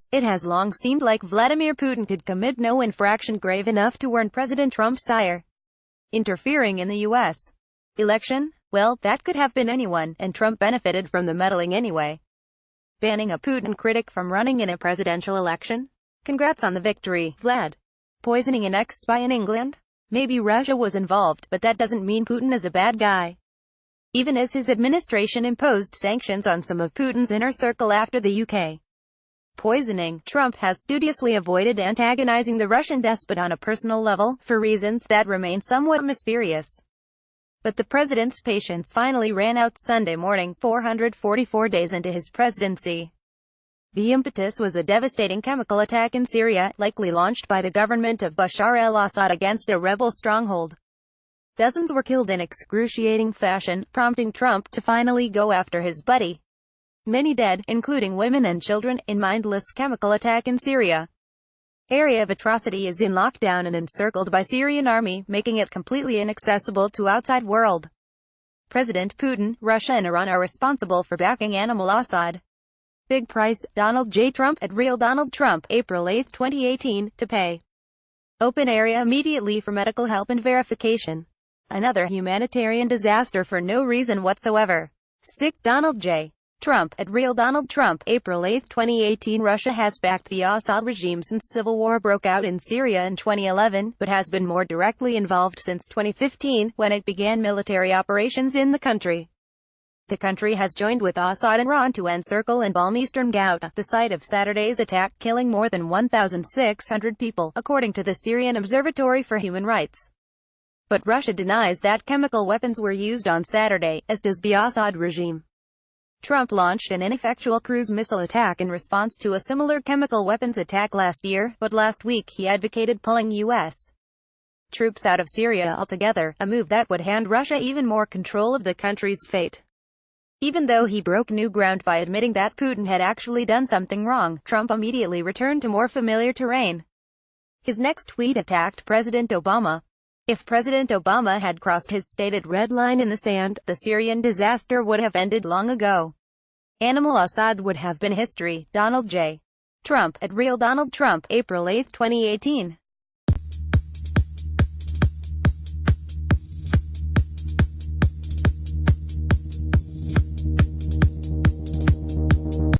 It has long seemed like Vladimir Putin could commit no infraction grave enough to warrant President Trump's ire. Interfering in the U.S. election? Well, that could have been anyone, and Trump benefited from the meddling anyway. Banning a Putin critic from running in a presidential election? Congrats on the victory, Vlad. Poisoning an ex-spy in England? Maybe Russia was involved, but that doesn't mean Putin is a bad guy. Even as his administration imposed sanctions on some of Putin's inner circle after the UK poisoning, Trump has studiously avoided antagonizing the Russian despot on a personal level, for reasons that remain somewhat mysterious. But the president's patience finally ran out Sunday morning, 444 days into his presidency. The impetus was a devastating chemical attack in Syria, likely launched by the government of Bashar al-Assad against a rebel stronghold. Dozens were killed in excruciating fashion, prompting Trump to finally go after his buddy. Many dead, including women and children, in mindless chemical attack in Syria. Area of atrocity is in lockdown and encircled by Syrian army, making it completely inaccessible to outside world. President Putin, Russia and Iran are responsible for backing al-Assad. Big price, Donald J. Trump at Real Donald Trump, April 8, 2018, to pay. Open area immediately for medical help and verification. Another humanitarian disaster for no reason whatsoever. Sick Donald J. Trump at Real Donald Trump, April 8, 2018. Russia has backed the Assad regime since civil war broke out in Syria in 2011, but has been more directly involved since 2015, when it began military operations in the country. The country has joined with Assad and Iran to encircle and bomb eastern Ghouta, the site of Saturday's attack, killing more than 1,600 people, according to the Syrian Observatory for Human Rights. But Russia denies that chemical weapons were used on Saturday, as does the Assad regime. Trump launched an ineffectual cruise missile attack in response to a similar chemical weapons attack last year, but last week he advocated pulling U.S. troops out of Syria altogether, a move that would hand Russia even more control of the country's fate. Even though he broke new ground by admitting that Putin had actually done something wrong, Trump immediately returned to more familiar terrain. His next tweet attacked President Obama. If President Obama had crossed his stated red line in the sand, the Syrian disaster would have ended long ago. Al-Assad would have been history. Donald J. Trump at Real Donald Trump, April 8, 2018.